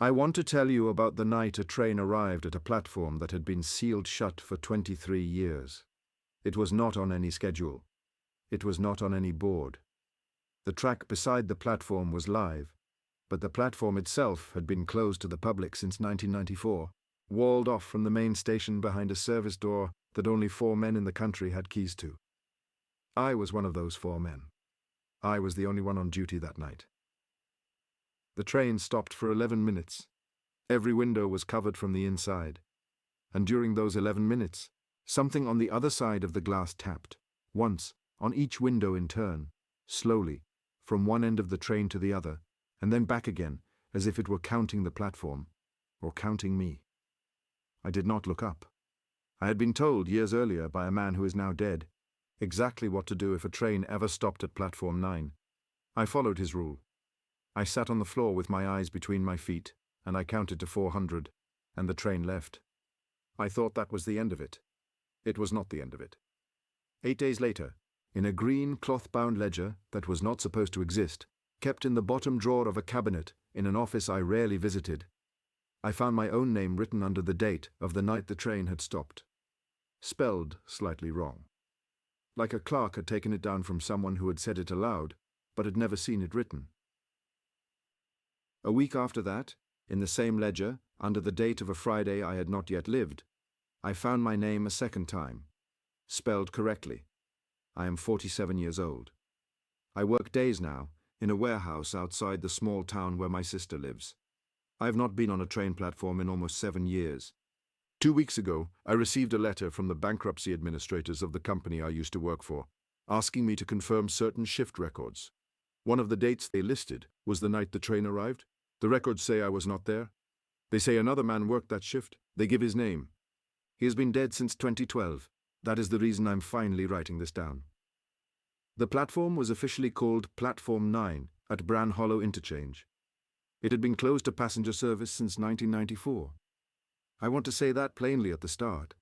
I want to tell you about the night a train arrived at a platform that had been sealed shut for 23 years. It was not on any schedule. It was not on any board. The track beside the platform was live, but the platform itself had been closed to the public since 1994, walled off from the main station behind a service door that only 4 men in the country had keys to. I was one of those 4 men. I was the only one on duty that night. The train stopped for 11 minutes. Every window was covered from the inside. And during those 11 minutes, something on the other side of the glass tapped, once, on each window in turn, slowly, from one end of the train to the other, and then back again, as if it were counting the platform, or counting me. I did not look up. I had been told years earlier by a man who is now dead exactly what to do if a train ever stopped at platform 9. I followed his rule. I sat on the floor with my eyes between my feet, and I counted to 400, and the train left. I thought that was the end of it. It was not the end of it. 8 days later, in a green cloth-bound ledger that was not supposed to exist, kept in the bottom drawer of a cabinet in an office I rarely visited, I found my own name written under the date of the night the train had stopped. Spelled slightly wrong. Like a clerk had taken it down from someone who had said it aloud, but had never seen it written. A week after that, in the same ledger, under the date of a Friday I had not yet lived, I found my name a second time, spelled correctly. I am 47 years old. I work days now, in a warehouse outside the small town where my sister lives. I have not been on a train platform in almost 7 years. 2 weeks ago, I received a letter from the bankruptcy administrators of the company I used to work for, asking me to confirm certain shift records. One of the dates they listed was the night the train arrived. The records say I was not there. They say another man worked that shift. They give his name. He has been dead since 2012. That is the reason I'm finally writing this down. The platform was officially called Platform 9 at Bran Hollow Interchange. It had been closed to passenger service since 1994. I want to say that plainly at the start,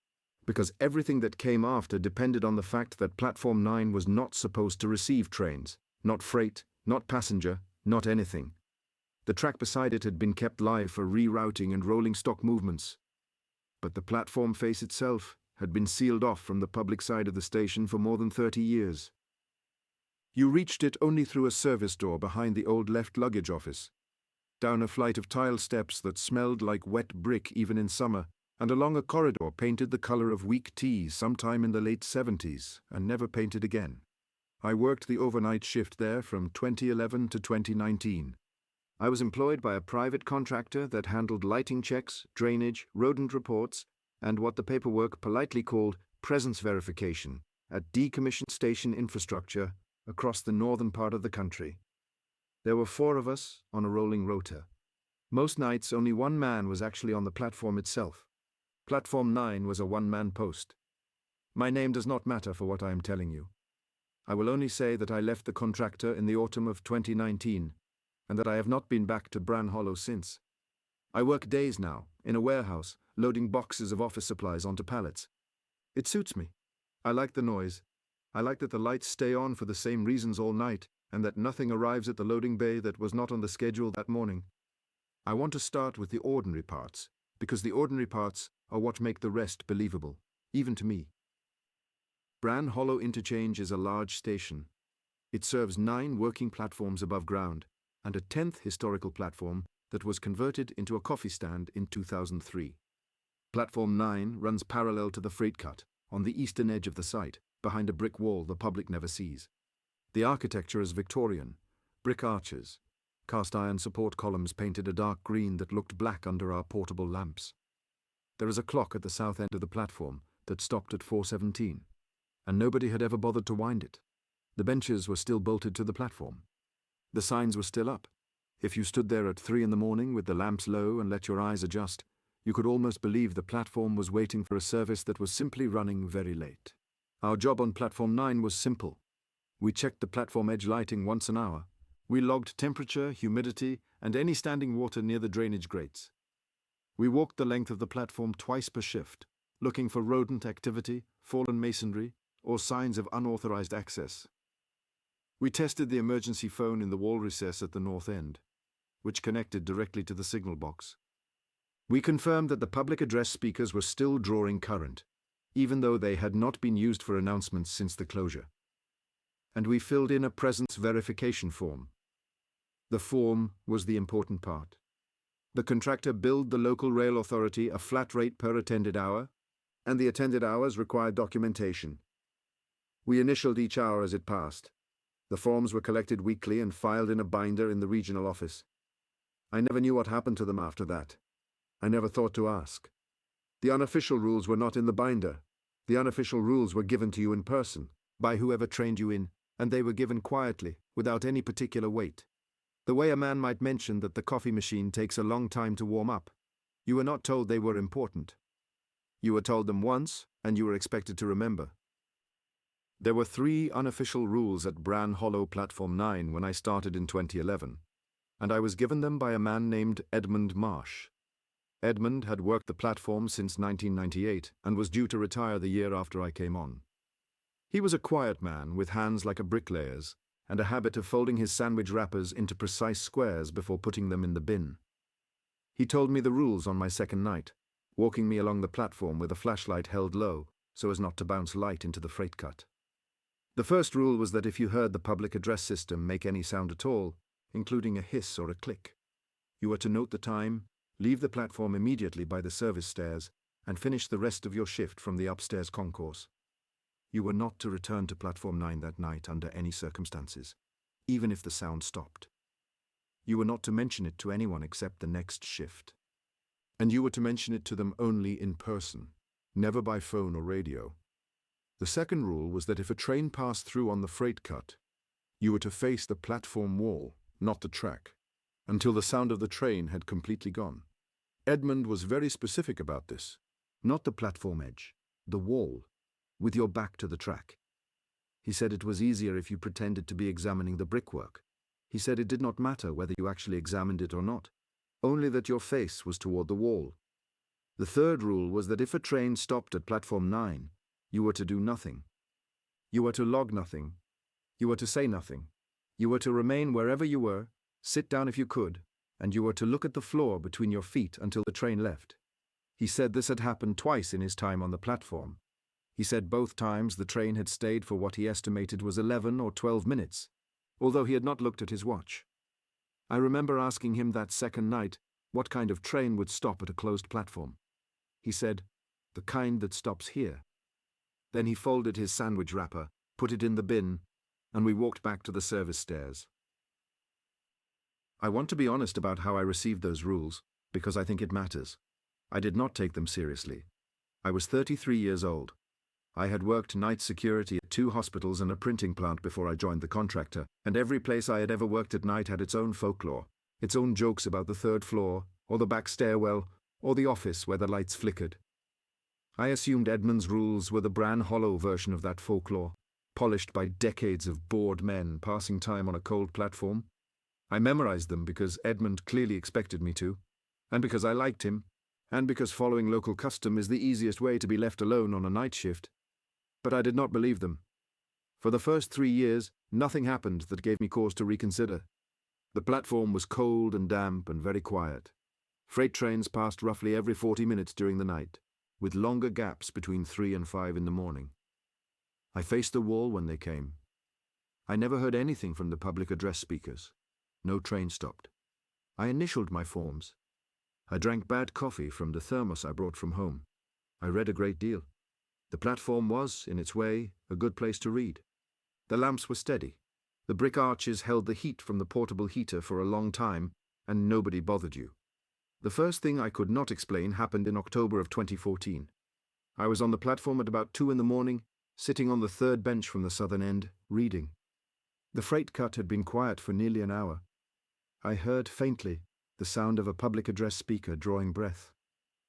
because everything that came after depended on the fact that Platform 9 was not supposed to receive trains, not freight, not passenger, not anything. The track beside it had been kept live for rerouting and rolling stock movements. But the platform face itself had been sealed off from the public side of the station for more than 30 years. You reached it only through a service door behind the old left luggage office, down a flight of tile steps that smelled like wet brick even in summer, and along a corridor painted the color of weak tea sometime in the late 70s and never painted again. I worked the overnight shift there from 2011 to 2019. I was employed by a private contractor that handled lighting checks, drainage, rodent reports, and what the paperwork politely called presence verification at decommissioned station infrastructure across the northern part of the country. There were 4 of us on a rolling rota. Most nights only one man was actually on the platform itself. Platform 9 was a one-man post. My name does not matter for what I am telling you. I will only say that I left the contractor in the autumn of 2019, and that I have not been back to Bran Hollow since. I work days now, in a warehouse, loading boxes of office supplies onto pallets. It suits me. I like the noise. I like that the lights stay on for the same reasons all night, and that nothing arrives at the loading bay that was not on the schedule that morning. I want to start with the ordinary parts, because the ordinary parts are what make the rest believable, even to me. Bran Hollow Interchange is a large station. It serves 9 working platforms above ground, and a 10th historical platform that was converted into a coffee stand in 2003. Platform 9 runs parallel to the freight cut, on the eastern edge of the site, behind a brick wall the public never sees. The architecture is Victorian, brick arches, cast iron support columns painted a dark green that looked black under our portable lamps. There is a clock at the south end of the platform that stopped at 4:17, and nobody had ever bothered to wind it. The benches were still bolted to the platform. The signs were still up. If you stood there at 3 in the morning with the lamps low and let your eyes adjust, you could almost believe the platform was waiting for a service that was simply running very late. Our job on Platform 9 was simple. We checked the platform edge lighting once an hour. We logged temperature, humidity, and any standing water near the drainage grates. We walked the length of the platform twice per shift, looking for rodent activity, fallen masonry, or signs of unauthorized access. We tested the emergency phone in the wall recess at the north end. which connected directly to the signal box. We confirmed that the public address speakers were still drawing current, even though they had not been used for announcements since the closure. And we filled in a presence verification form. The form was the important part. The contractor billed the local rail authority a flat rate per attended hour, and the attended hours required documentation. We initialed each hour as it passed. The forms were collected weekly and filed in a binder in the regional office. I never knew what happened to them after that. I never thought to ask. The unofficial rules were not in the binder. The unofficial rules were given to you in person, by whoever trained you in, and they were given quietly, without any particular weight. The way a man might mention that the coffee machine takes a long time to warm up. You were not told they were important. You were told them once, and you were expected to remember. There were 3 unofficial rules at Bran Hollow Platform 9 when I started in 2011, and I was given them by a man named Edmund Marsh. Edmund had worked the platform since 1998 and was due to retire the year after I came on. He was a quiet man with hands like a bricklayer's and a habit of folding his sandwich wrappers into precise squares before putting them in the bin. He told me the rules on my second night, walking me along the platform with a flashlight held low so as not to bounce light into the freight cut. The first rule was that if you heard the public address system make any sound at all, including a hiss or a click, you were to note the time, leave the platform immediately by the service stairs, and finish the rest of your shift from the upstairs concourse. You were not to return to Platform 9 that night under any circumstances, even if the sound stopped. You were not to mention it to anyone except the next shift. And you were to mention it to them only in person, never by phone or radio. The second rule was that if a train passed through on the freight cut, you were to face the platform wall, not the track, until the sound of the train had completely gone. Edmund was very specific about this. Not the platform edge, the wall, with your back to the track. He said it was easier if you pretended to be examining the brickwork. He said it did not matter whether you actually examined it or not, only that your face was toward the wall. The third rule was that if a train stopped at Platform 9, you were to do nothing. You were to log nothing. You were to say nothing. You were to remain wherever you were, sit down if you could, and you were to look at the floor between your feet until the train left. He said this had happened twice in his time on the platform. He said both times the train had stayed for what he estimated was 11 or 12 minutes, although he had not looked at his watch. I remember asking him that second night what kind of train would stop at a closed platform. He said, "The kind that stops here." Then he folded his sandwich wrapper, put it in the bin, and we walked back to the service stairs. I want to be honest about how I received those rules, because I think it matters. I did not take them seriously. I was 33 years old. I had worked night security at 2 hospitals and a printing plant before I joined the contractor, and every place I had ever worked at night had its own folklore, its own jokes about the 3rd floor, or the back stairwell, or the office where the lights flickered. I assumed Edmund's rules were the Bran Hollow version of that folklore, polished by decades of bored men passing time on a cold platform. I memorized them because Edmund clearly expected me to, and because I liked him, and because following local custom is the easiest way to be left alone on a night shift. But I did not believe them. For the first 3 years, nothing happened that gave me cause to reconsider. The platform was cold and damp and very quiet. Freight trains passed roughly every 40 minutes during the night, with longer gaps between 3 and 5 in the morning. I faced the wall when they came. I never heard anything from the public address speakers. No train stopped. I initialed my forms. I drank bad coffee from the thermos I brought from home. I read a great deal. The platform was, in its way, a good place to read. The lamps were steady. The brick arches held the heat from the portable heater for a long time, and nobody bothered you. The first thing I could not explain happened in October of 2014. I was on the platform at about 2 in the morning, sitting on the 3rd bench from the southern end, reading. The freight cut had been quiet for nearly an hour. I heard faintly the sound of a public address speaker drawing breath.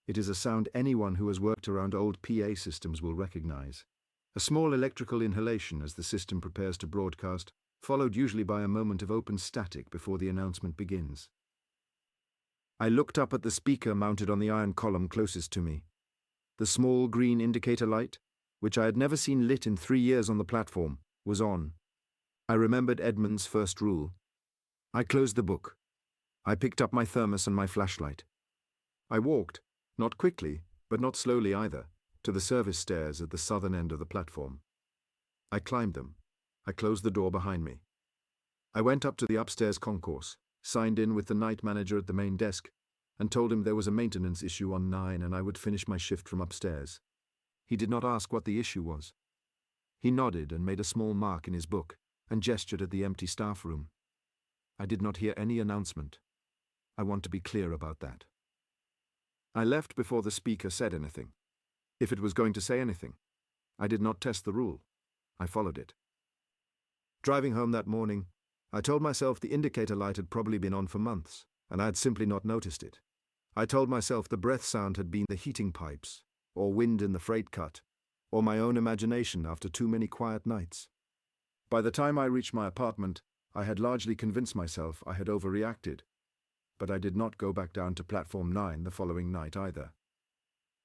It is a sound anyone who has worked around old PA systems will recognize. A small electrical inhalation as the system prepares to broadcast, followed usually by a moment of open static before the announcement begins. I looked up at the speaker mounted on the iron column closest to me. The small green indicator light, which I had never seen lit in 3 years on the platform, was on. I remembered Edmund's first rule. I closed the book. I picked up my thermos and my flashlight. I walked, not quickly, but not slowly either, to the service stairs at the southern end of the platform. I climbed them. I closed the door behind me. I went up to the upstairs concourse, signed in with the night manager at the main desk, and told him there was a maintenance issue on 9 and I would finish my shift from upstairs. He did not ask what the issue was. He nodded and made a small mark in his book and gestured at the empty staff room. I did not hear any announcement. I want to be clear about that. I left before the speaker said anything. If it was going to say anything. I did not test the rule. I followed it. Driving home that morning, I told myself the indicator light had probably been on for months, and I had simply not noticed it. I told myself the breath sound had been the heating pipes, or wind in the freight cut, or my own imagination after too many quiet nights. By the time I reached my apartment, I had largely convinced myself I had overreacted, but I did not go back down to platform 9 the following night either.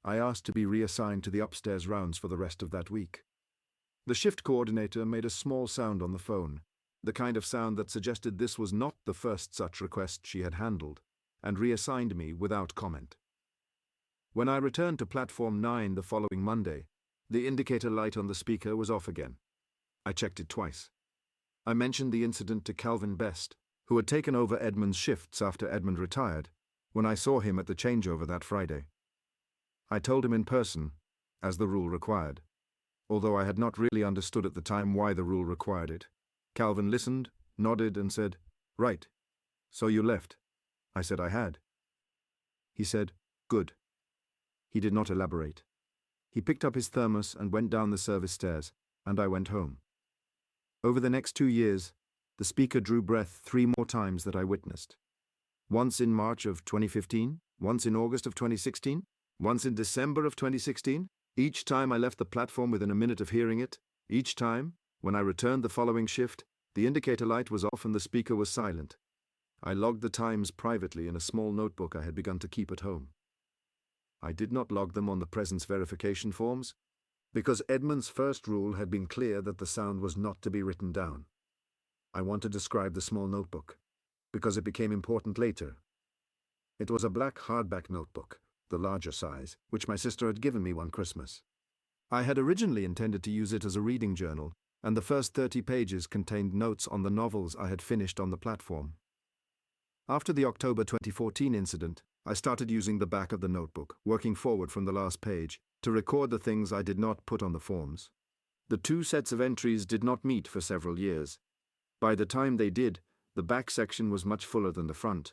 I asked to be reassigned to the upstairs rounds for the rest of that week. The shift coordinator made a small sound on the phone, the kind of sound that suggested this was not the first such request she had handled, and reassigned me without comment. When I returned to platform 9 the following Monday, the indicator light on the speaker was off again. I checked it twice. I mentioned the incident to Calvin Best, who had taken over Edmund's shifts after Edmund retired, when I saw him at the changeover that Friday. I told him in person, as the rule required. Although I had not really understood at the time why the rule required it, Calvin listened, nodded, and said, "Right. So you left." I said I had. He said, "Good." He did not elaborate. He picked up his thermos and went down the service stairs, and I went home. Over the next 2 years, the speaker drew breath 3 more times that I witnessed. Once in March of 2015, once in August of 2016, once in December of 2016. Each time I left the platform within a minute of hearing it. Each time, when I returned the following shift, the indicator light was off and the speaker was silent. I logged the times privately in a small notebook I had begun to keep at home. I did not log them on the presence verification forms, because Edmund's first rule had been clear that the sound was not to be written down. I want to describe the small notebook, because it became important later. It was a black hardback notebook, the larger size, which my sister had given me one Christmas. I had originally intended to use it as a reading journal, and the first 30 pages contained notes on the novels I had finished on the platform. After the October 2014 incident, I started using the back of the notebook, working forward from the last page, to record the things I did not put on the forms. The 2 sets of entries did not meet for several years. By the time they did, the back section was much fuller than the front.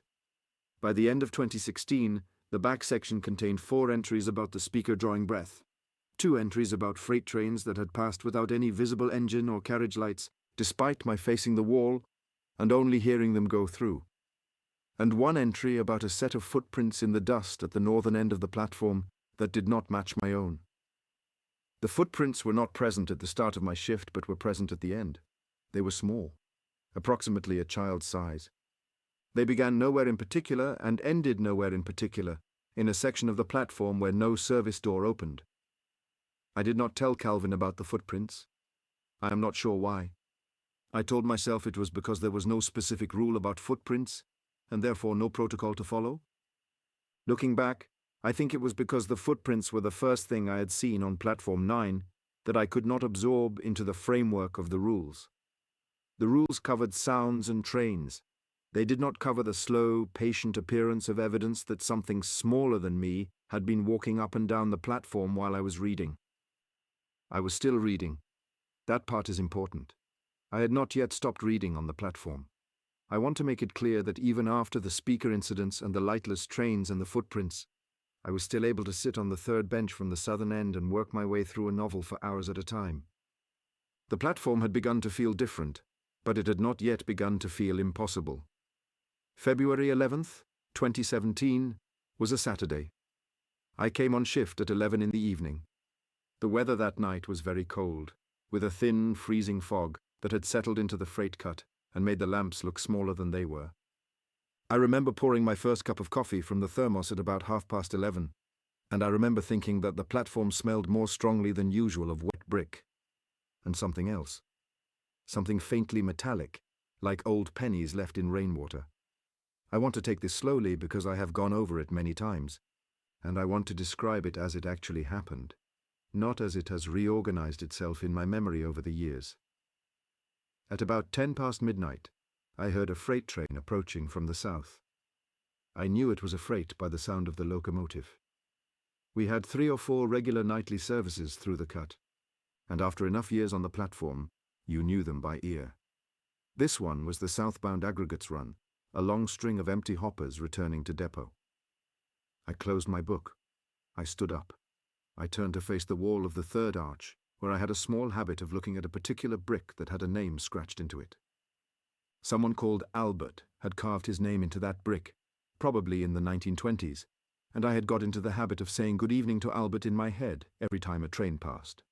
By the end of 2016, the back section contained 4 entries about the speaker drawing breath, 2 entries about freight trains that had passed without any visible engine or carriage lights, despite my facing the wall and only hearing them go through, and 1 entry about a set of footprints in the dust at the northern end of the platform that did not match my own. The footprints were not present at the start of my shift but were present at the end. They were small, approximately a child's size. They began nowhere in particular and ended nowhere in particular, in a section of the platform where no service door opened. I did not tell Calvin about the footprints. I am not sure why. I told myself it was because there was no specific rule about footprints, and therefore no protocol to follow. Looking back, I think it was because the footprints were the first thing I had seen on platform 9 that I could not absorb into the framework of the rules. The rules covered sounds and trains. They did not cover the slow, patient appearance of evidence that something smaller than me had been walking up and down the platform while I was reading. I was still reading. That part is important. I had not yet stopped reading on the platform. I want to make it clear that even after the speaker incidents and the lightless trains and the footprints, I was still able to sit on the 3rd bench from the southern end and work my way through a novel for hours at a time. The platform had begun to feel different, but it had not yet begun to feel impossible. February 11th, 2017, was a Saturday. I came on shift at 11 in the evening. The weather that night was very cold, with a thin, freezing fog that had settled into the freight cut and made the lamps look smaller than they were. I remember pouring my first cup of coffee from the thermos at about 11:30, and I remember thinking that the platform smelled more strongly than usual of wet brick. And something else. Something faintly metallic, like old pennies left in rainwater. I want to take this slowly because I have gone over it many times, and I want to describe it as it actually happened, not as it has reorganized itself in my memory over the years. At about 10 past midnight, I heard a freight train approaching from the south. I knew it was a freight by the sound of the locomotive. We had 3 or 4 regular nightly services through the cut, and after enough years on the platform, you knew them by ear. This one was the southbound aggregates run, a long string of empty hoppers returning to depot. I closed my book. I stood up. I turned to face the wall of the third arch, where I had a small habit of looking at a particular brick that had a name scratched into it. Someone called Albert had carved his name into that brick, probably in the 1920s, and I had got into the habit of saying good evening to Albert in my head every time a train passed.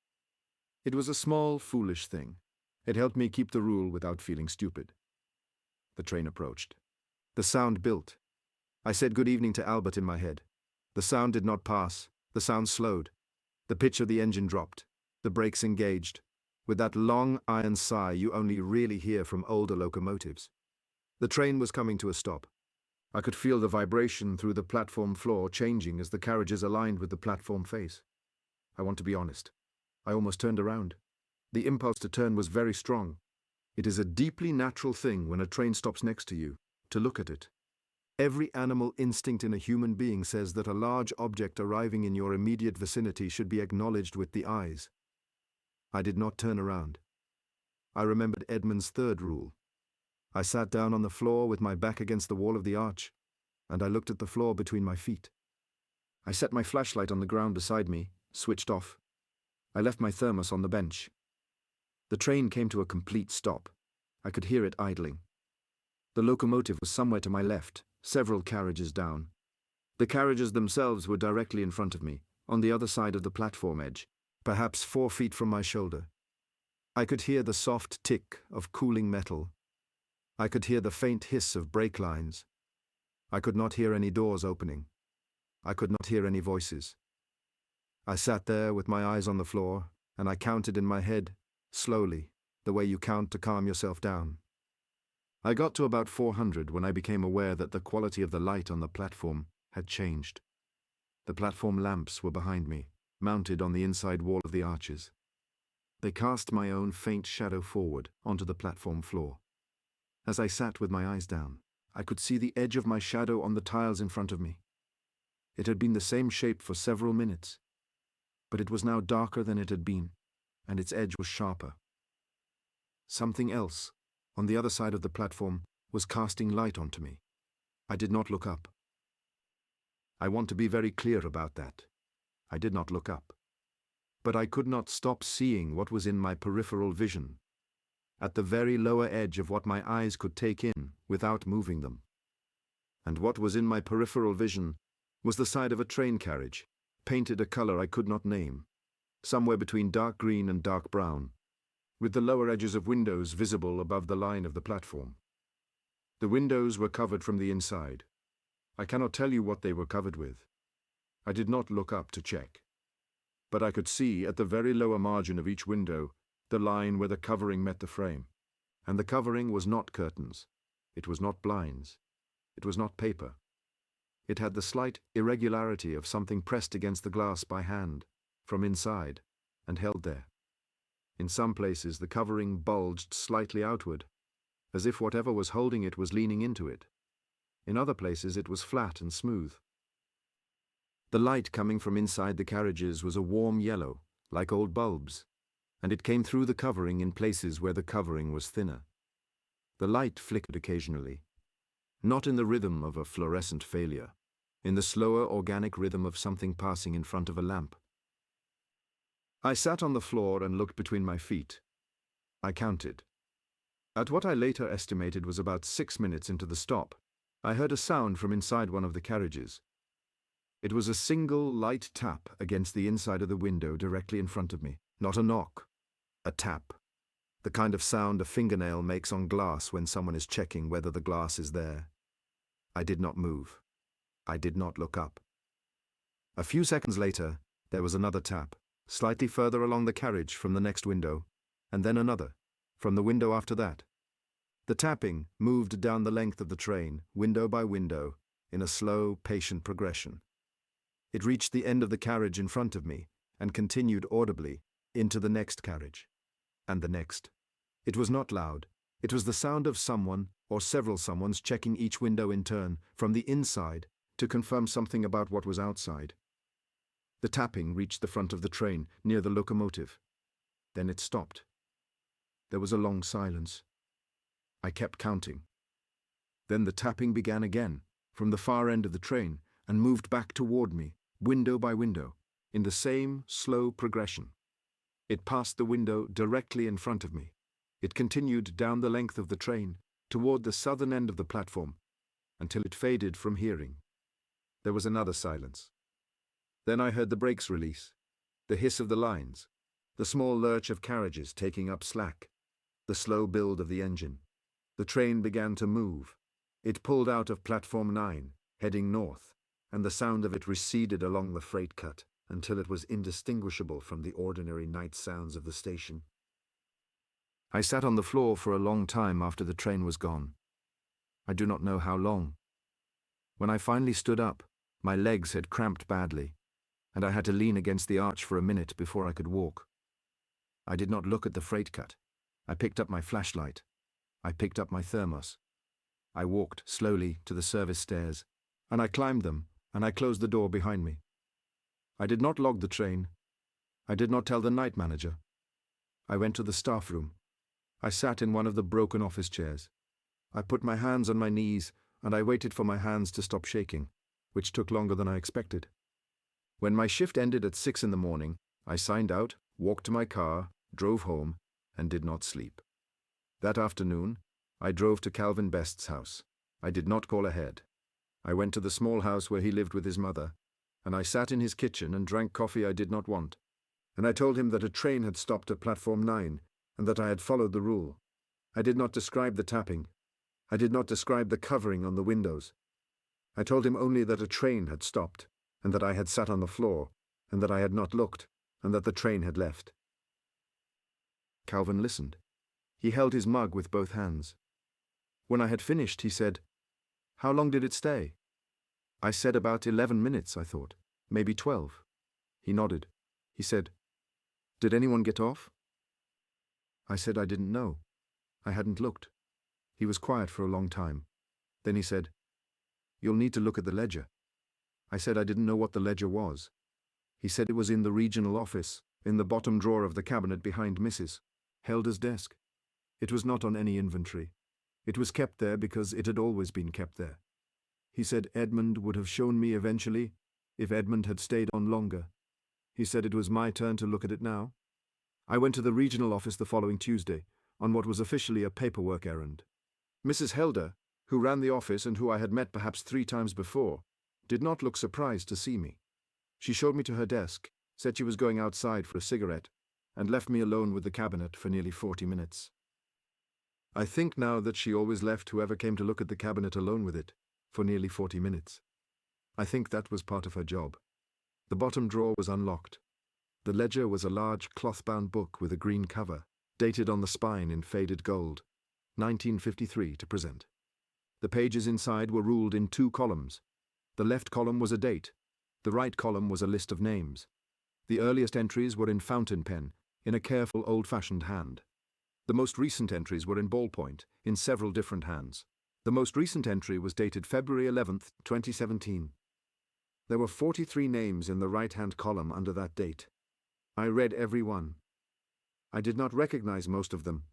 It was a small, foolish thing. It helped me keep the rule without feeling stupid. The train approached. The sound built. I said good evening to Albert in my head. The sound did not pass. The sound slowed. The pitch of the engine dropped. The brakes engaged. With that long iron sigh you only really hear from older locomotives. The train was coming to a stop. I could feel the vibration through the platform floor changing as the carriages aligned with the platform face. I want to be honest. I almost turned around. The impulse to turn was very strong. It is a deeply natural thing when a train stops next to you, to look at it. Every animal instinct in a human being says that a large object arriving in your immediate vicinity should be acknowledged with the eyes. I did not turn around. I remembered Edmund's third rule. I sat down on the floor with my back against the wall of the arch, and I looked at the floor between my feet. I set my flashlight on the ground beside me, switched off. I left my thermos on the bench. The train came to a complete stop. I could hear it idling. The locomotive was somewhere to my left, several carriages down. The carriages themselves were directly in front of me, on the other side of the platform edge, perhaps 4 feet from my shoulder. I could hear the soft tick of cooling metal. I could hear the faint hiss of brake lines. I could not hear any doors opening. I could not hear any voices. I sat there with my eyes on the floor, and I counted in my head, slowly, the way you count to calm yourself down. I got to about 400 when I became aware that the quality of the light on the platform had changed. The platform lamps were behind me, mounted on the inside wall of the arches. They cast my own faint shadow forward onto the platform floor. As I sat with my eyes down, I could see the edge of my shadow on the tiles in front of me. It had been the same shape for several minutes, but it was now darker than it had been, and its edge was sharper. Something else, on the other side of the platform, was casting light onto me. I did not look up. I want to be very clear about that. I did not look up. But I could not stop seeing what was in my peripheral vision, at the very lower edge of what my eyes could take in without moving them. And what was in my peripheral vision was the side of a train carriage, painted a color I could not name, somewhere between dark green and dark brown, with the lower edges of windows visible above the line of the platform. The windows were covered from the inside. I cannot tell you what they were covered with. I did not look up to check. But I could see at the very lower margin of each window the line where the covering met the frame. And the covering was not curtains. It was not blinds. It was not paper. It had the slight irregularity of something pressed against the glass by hand, from inside, and held there. In some places the covering bulged slightly outward, as if whatever was holding it was leaning into it. In other places it was flat and smooth. The light coming from inside the carriages was a warm yellow, like old bulbs, and it came through the covering in places where the covering was thinner. The light flickered occasionally, not in the rhythm of a fluorescent failure, in the slower organic rhythm of something passing in front of a lamp. I sat on the floor and looked between my feet. I counted. At what I later estimated was about 6 minutes into the stop, I heard a sound from inside one of the carriages. It was a single light tap against the inside of the window directly in front of me. Not a knock, a tap. The kind of sound a fingernail makes on glass when someone is checking whether the glass is there. I did not move. I did not look up. A few seconds later, there was another tap, slightly further along the carriage from the next window, and then another, from the window after that. The tapping moved down the length of the train, window by window, in a slow, patient progression. It reached the end of the carriage in front of me and continued audibly into the next carriage. And the next. It was not loud. It was the sound of someone or several someones checking each window in turn from the inside to confirm something about what was outside. The tapping reached the front of the train, near the locomotive. Then it stopped. There was a long silence. I kept counting. Then the tapping began again, from the far end of the train, and moved back toward me, window by window, in the same slow progression. It passed the window directly in front of me. It continued down the length of the train, toward the southern end of the platform, until it faded from hearing. There was another silence. Then I heard the brakes release, the hiss of the lines, the small lurch of carriages taking up slack, the slow build of the engine. The train began to move. It pulled out of platform 9, heading north, and the sound of it receded along the freight cut until it was indistinguishable from the ordinary night sounds of the station. I sat on the floor for a long time after the train was gone. I do not know how long. When I finally stood up, my legs had cramped badly, and I had to lean against the arch for a minute before I could walk. I did not look at the freight cut. I picked up my flashlight. I picked up my thermos. I walked slowly to the service stairs, and I climbed them, and I closed the door behind me. I did not log the train. I did not tell the night manager. I went to the staff room. I sat in one of the broken office chairs. I put my hands on my knees, and I waited for my hands to stop shaking, which took longer than I expected. When my shift ended at 6 in the morning, I signed out, walked to my car, drove home, and did not sleep. That afternoon, I drove to Calvin Best's house. I did not call ahead. I went to the small house where he lived with his mother, and I sat in his kitchen and drank coffee I did not want. And I told him that a train had stopped at platform 9, and that I had followed the rule. I did not describe the tapping. I did not describe the covering on the windows. I told him only that a train had stopped, and that I had sat on the floor, and that I had not looked, and that the train had left. Calvin listened. He held his mug with both hands. When I had finished, he said, "How long did it stay?" I said about 11 minutes, I thought. Maybe 12. He nodded. He said, "Did anyone get off?" I said I didn't know. I hadn't looked. He was quiet for a long time. Then he said, "You'll need to look at the ledger." I said I didn't know what the ledger was. He said it was in the regional office, in the bottom drawer of the cabinet behind Mrs. Helder's desk. It was not on any inventory. It was kept there because it had always been kept there. He said Edmund would have shown me eventually, if Edmund had stayed on longer. He said it was my turn to look at it now. I went to the regional office the following Tuesday, on what was officially a paperwork errand. Mrs. Helder, who ran the office and who I had met perhaps 3 times before, did not look surprised to see me. She showed me to her desk, said she was going outside for a cigarette, and left me alone with the cabinet for nearly 40 minutes. I think now that she always left whoever came to look at the cabinet alone with it, for nearly 40 minutes. I think that was part of her job. The bottom drawer was unlocked. The ledger was a large cloth-bound book with a green cover, dated on the spine in faded gold, 1953 to present. The pages inside were ruled in 2 columns. The left column was a date. The right column was a list of names. The earliest entries were in fountain pen, in a careful old-fashioned hand. The most recent entries were in ballpoint, in several different hands. The most recent entry was dated February 11th, 2017. There were 43 names in the right-hand column under that date. I read every one. I did not recognize most of them.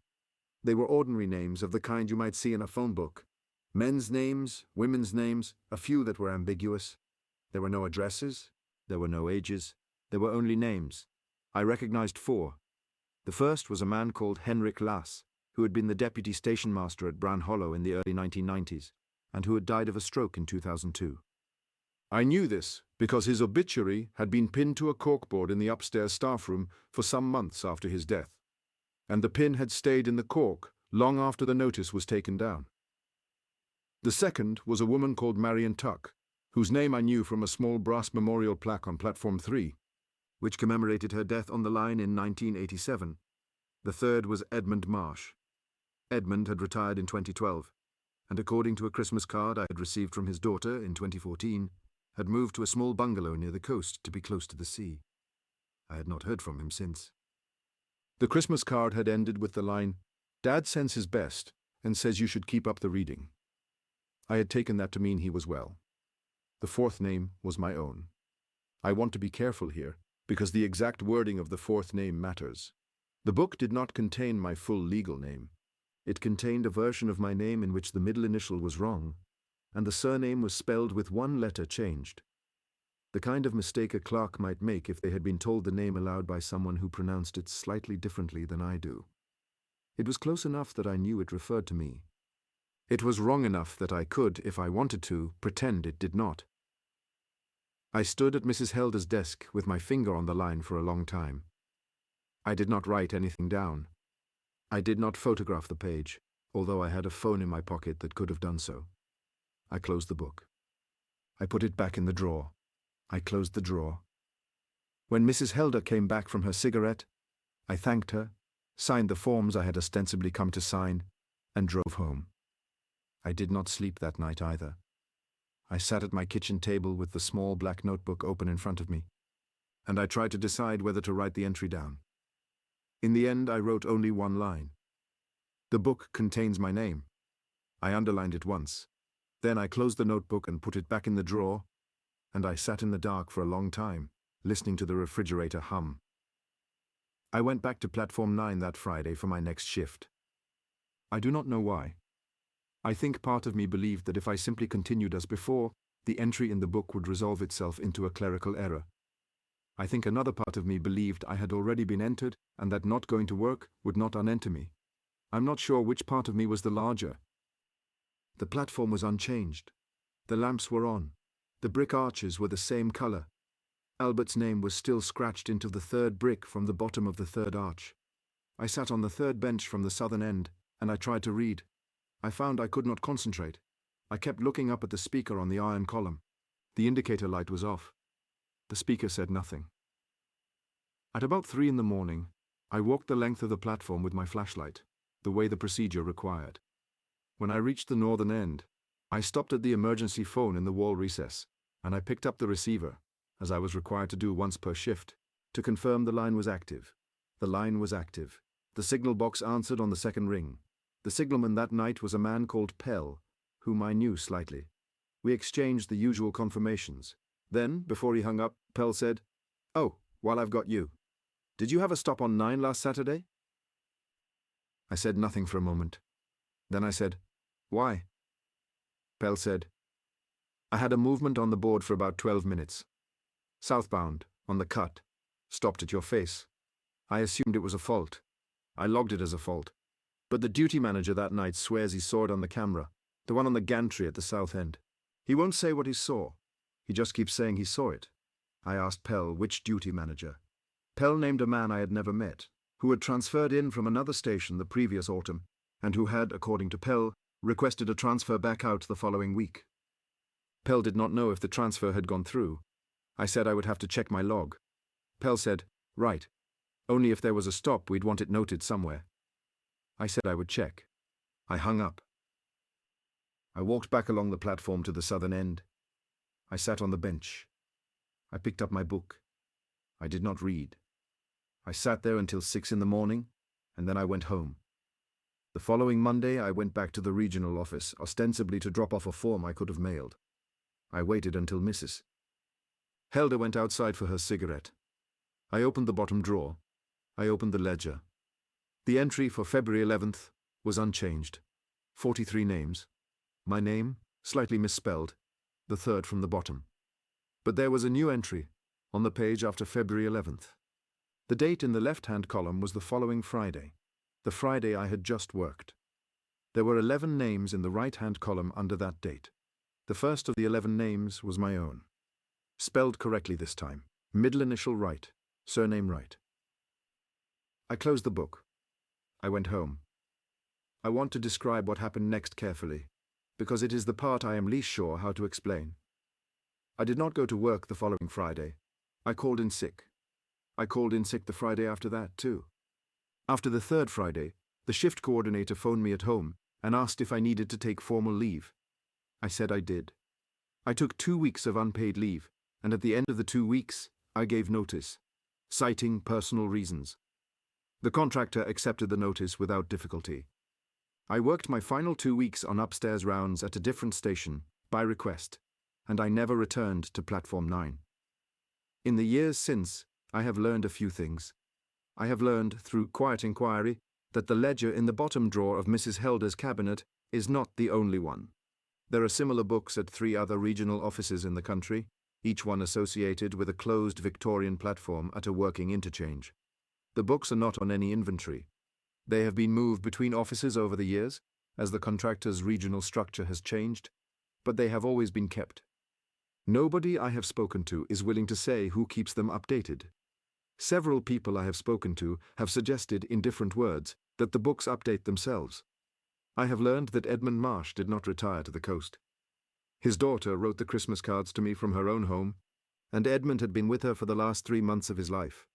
They were ordinary names of the kind you might see in a phone book. Men's names, women's names, a few that were ambiguous. There were no addresses. There were no ages. There were only names. I recognized 4. The first was a man called Henrik Lass, who had been the deputy station master at Bran Hollow in the early 1990s, and who had died of a stroke in 2002. I knew this because his obituary had been pinned to a corkboard in the upstairs staff room for some months after his death, and the pin had stayed in the cork long after the notice was taken down. The second was a woman called Marion Tuck, whose name I knew from a small brass memorial plaque on platform 3, which commemorated her death on the line in 1987. The third was Edmund Marsh. Edmund had retired in 2012, and according to a Christmas card I had received from his daughter in 2014, had moved to a small bungalow near the coast to be close to the sea. I had not heard from him since. The Christmas card had ended with the line, "Dad sends his best and says you should keep up the reading." I had taken that to mean he was well. The fourth name was my own. I want to be careful here, because the exact wording of the fourth name matters. The book did not contain my full legal name. It contained a version of my name in which the middle initial was wrong, and the surname was spelled with one letter changed. The kind of mistake a clerk might make if they had been told the name aloud by someone who pronounced it slightly differently than I do. It was close enough that I knew it referred to me. It was wrong enough that I could, if I wanted to, pretend it did not. I stood at Mrs. Helder's desk with my finger on the line for a long time. I did not write anything down. I did not photograph the page, although I had a phone in my pocket that could have done so. I closed the book. I put it back in the drawer. I closed the drawer. When Mrs. Helder came back from her cigarette, I thanked her, signed the forms I had ostensibly come to sign, and drove home. I did not sleep that night either. I sat at my kitchen table with the small black notebook open in front of me, and I tried to decide whether to write the entry down. In the end, I wrote only one line. The book contains my name. I underlined it once. Then I closed the notebook and put it back in the drawer, and I sat in the dark for a long time, listening to the refrigerator hum. I went back to Platform 9 that Friday for my next shift. I do not know why. I think part of me believed that if I simply continued as before, the entry in the book would resolve itself into a clerical error. I think another part of me believed I had already been entered and that not going to work would not unenter me. I'm not sure which part of me was the larger. The platform was unchanged. The lamps were on. The brick arches were the same color. Albert's name was still scratched into the third brick from the bottom of the third arch. I sat on the third bench from the southern end, and I tried to read. I found I could not concentrate. I kept looking up at the speaker on the iron column. The indicator light was off. The speaker said nothing. At about 3 in the morning, I walked the length of the platform with my flashlight, the way the procedure required. When I reached the northern end, I stopped at the emergency phone in the wall recess, and I picked up the receiver, as I was required to do once per shift, to confirm the line was active. The line was active. The signal box answered on the second ring. The signalman that night was a man called Pell, whom I knew slightly. We exchanged the usual confirmations. Then, before he hung up, Pell said, "Oh, while I've got you, did you have a stop on 9 last Saturday?" I said nothing for a moment. Then I said, "Why?" Pell said, "I had a movement on the board for about 12 minutes. Southbound, on the cut, stopped at your face. I assumed it was a fault. I logged it as a fault. But the duty manager that night swears he saw it on the camera, the one on the gantry at the south end. He won't say what he saw. He just keeps saying he saw it." I asked Pell which duty manager. Pell named a man I had never met, who had transferred in from another station the previous autumn, and who had, according to Pell, requested a transfer back out the following week. Pell did not know if the transfer had gone through. I said I would have to check my log. Pell said, "Right. Only if there was a stop, we'd want it noted somewhere." I said I would check. I hung up. I walked back along the platform to the southern end. I sat on the bench. I picked up my book. I did not read. I sat there until 6 in the morning, and then I went home. The following Monday, I went back to the regional office, ostensibly to drop off a form I could have mailed. I waited until Mrs. Helder went outside for her cigarette. I opened the bottom drawer. I opened the ledger. The entry for February 11th was unchanged. 43 names. My name, slightly misspelled, the third from the bottom. But there was a new entry on the page after February 11th. The date in the left-hand column was the following Friday, the Friday I had just worked. There were 11 names in the right-hand column under that date. The first of the 11 names was my own. Spelled correctly this time. Middle initial right, surname right. I closed the book. I went home. I want to describe what happened next carefully, because it is the part I am least sure how to explain. I did not go to work the following Friday. I called in sick. I called in sick the Friday after that, too. After the third Friday, the The shift coordinator phoned me at home and asked if I needed to take formal leave. I said I did. I took 2 weeks of unpaid leave, and at the end of the 2 weeks, I gave notice, citing personal reasons. The contractor accepted the notice without difficulty. I worked my final 2 weeks on upstairs rounds at a different station, by request, and I never returned to Platform 9. In the years since, I have learned a few things. I have learned, through quiet inquiry, that the ledger in the bottom drawer of Mrs. Helder's cabinet is not the only one. There are similar books at 3 other regional offices in the country, each one associated with a closed Victorian platform at a working interchange. The books are not on any inventory. They have been moved between offices over the years, as the contractor's regional structure has changed, but they have always been kept. Nobody I have spoken to is willing to say who keeps them updated. Several people I have spoken to have suggested in different words that the books update themselves. I have learned that Edmund Marsh did not retire to the coast. His daughter wrote the Christmas cards to me from her own home, and Edmund had been with her for the last 3 months of his life.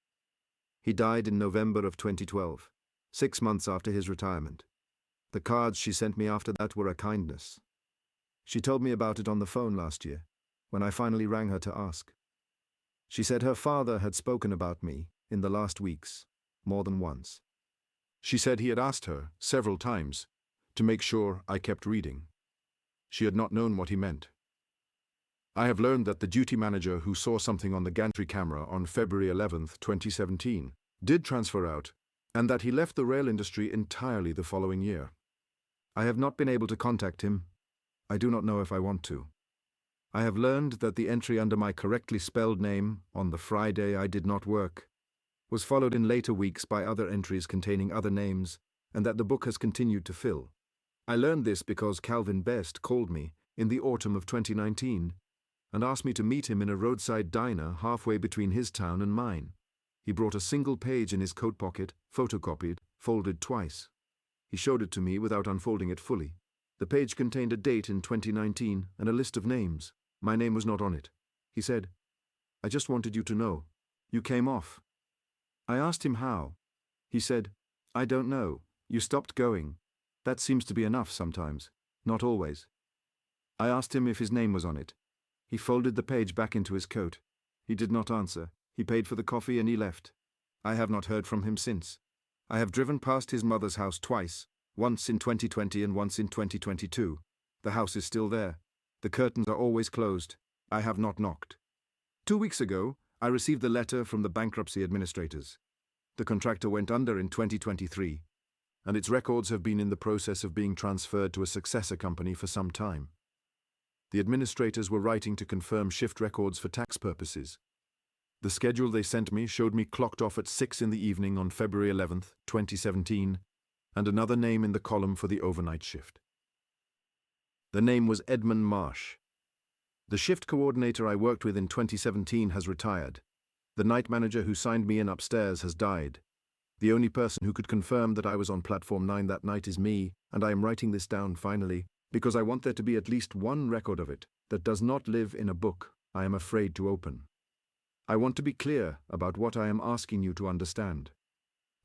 He died in November of 2012, 6 months after his retirement. The cards she sent me after that were a kindness. She told me about it on the phone last year, when I finally rang her to ask. She said her father had spoken about me in the last weeks, more than once. She said he had asked her, several times, to make sure I kept reading. She had not known what he meant. I have learned that the duty manager who saw something on the gantry camera on February 11, 2017, did transfer out, and that he left the rail industry entirely the following year. I have not been able to contact him. I do not know if I want to. I have learned that the entry under my correctly spelled name on the Friday I did not work was followed in later weeks by other entries containing other names, and that the book has continued to fill. I learned this because Calvin Best called me in the autumn of 2019 and asked me to meet him in a roadside diner halfway between his town and mine. He brought a single page in his coat pocket, photocopied, folded twice. He showed it to me without unfolding it fully. The page contained a date in 2019 and a list of names. My name was not on it. He said, "I just wanted you to know. You came off." I asked him how. He said, "I don't know. You stopped going. That seems to be enough sometimes, not always." I asked him if his name was on it. He folded the page back into his coat. He did not answer. He paid for the coffee and he left. I have not heard from him since. I have driven past his mother's house twice, once in 2020 and once in 2022. The house is still there. The curtains are always closed. I have not knocked. 2 weeks ago, I received a letter from the bankruptcy administrators. The contractor went under in 2023, and its records have been in the process of being transferred to a successor company for some time. The administrators were writing to confirm shift records for tax purposes. The schedule they sent me showed me clocked off at 6 in the evening on February 11, 2017, and another name in the column for the overnight shift. The name was Edmund Marsh. The shift coordinator I worked with in 2017 has retired. The night manager who signed me in upstairs has died. The only person who could confirm that I was on Platform 9 that night is me, and I am writing this down finally, because I want there to be at least one record of it that does not live in a book I am afraid to open. I want to be clear about what I am asking you to understand.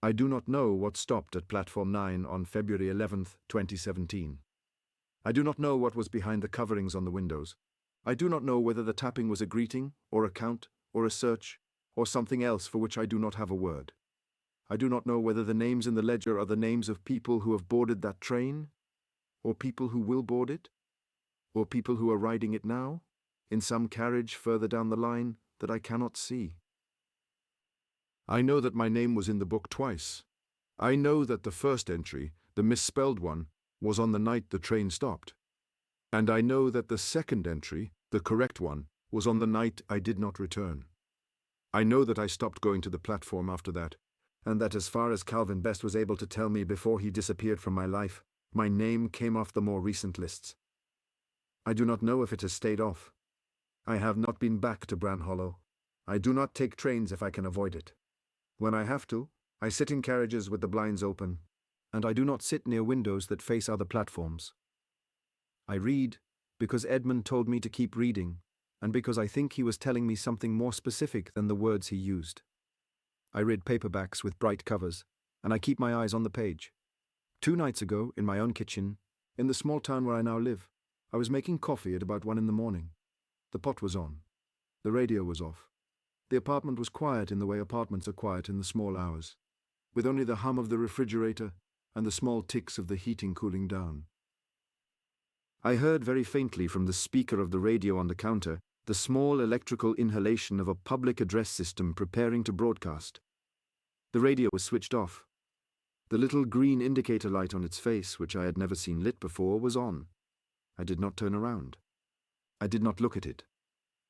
I do not know what stopped at Platform 9 on February 11, 2017. I do not know what was behind the coverings on the windows. I do not know whether the tapping was a greeting, or a count, or a search, or something else for which I do not have a word. I do not know whether the names in the ledger are the names of people who have boarded that train, or people who will board it, or people who are riding it now, in some carriage further down the line that I cannot see. I know that my name was in the book twice. I know that the first entry, the misspelled one, was on the night the train stopped. And I know that the second entry, the correct one, was on the night I did not return. I know that I stopped going to the platform after that, and that as far as Calvin Best was able to tell me before he disappeared from my life, my name came off the more recent lists. I do not know if it has stayed off. I have not been back to Bran Hollow. I do not take trains if I can avoid it. When I have to, I sit in carriages with the blinds open, and I do not sit near windows that face other platforms. I read because Edmund told me to keep reading, and because I think he was telling me something more specific than the words he used. I read paperbacks with bright covers, and I keep my eyes on the page. 2 nights ago, in my own kitchen, in the small town where I now live, I was making coffee at about 1 in the morning. The pot was on. The radio was off. The apartment was quiet in the way apartments are quiet in the small hours, with only the hum of the refrigerator and the small ticks of the heating cooling down. I heard very faintly from the speaker of the radio on the counter the small electrical inhalation of a public address system preparing to broadcast. The radio was switched off. The little green indicator light on its face, which I had never seen lit before, was on. I did not turn around. I did not look at it.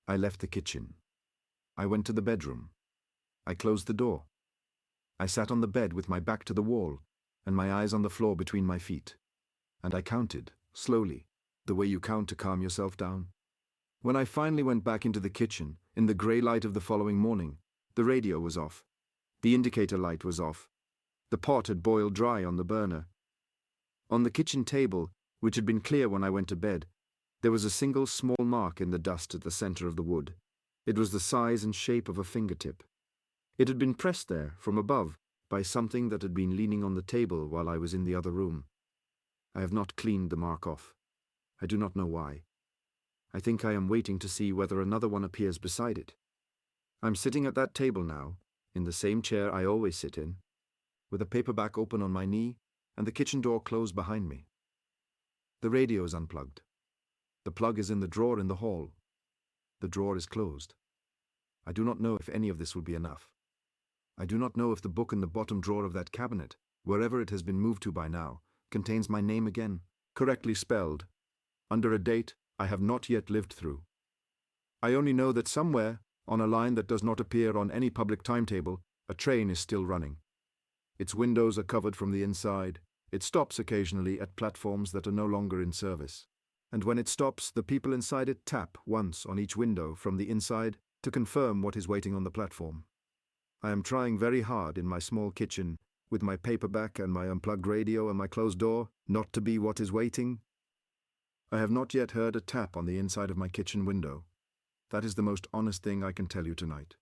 I left the kitchen. I went to the bedroom. I closed the door. I sat on the bed with my back to the wall and my eyes on the floor between my feet. And I counted, slowly, the way you count to calm yourself down. When I finally went back into the kitchen, in the grey light of the following morning, the radio was off. The indicator light was off. The pot had boiled dry on the burner. On the kitchen table, which had been clear when I went to bed, there was a single small mark in the dust at the center of the wood. It was the size and shape of a fingertip. It had been pressed there, from above, by something that had been leaning on the table while I was in the other room. I have not cleaned the mark off. I do not know why. I think I am waiting to see whether another one appears beside it. I'm sitting at that table now, in the same chair I always sit in, with a paperback open on my knee and the kitchen door closed behind me. The radio is unplugged. The plug is in the drawer in the hall. The drawer is closed. I do not know if any of this will be enough. I do not know if the book in the bottom drawer of that cabinet, wherever it has been moved to by now, contains my name again, correctly spelled, under a date I have not yet lived through. I only know that somewhere, on a line that does not appear on any public timetable, a train is still running. Its windows are covered from the inside. It stops occasionally at platforms that are no longer in service. And when it stops, the people inside it tap once on each window from the inside to confirm what is waiting on the platform. I am trying very hard in my small kitchen, with my paperback and my unplugged radio and my closed door, not to be what is waiting. I have not yet heard a tap on the inside of my kitchen window. That is the most honest thing I can tell you tonight.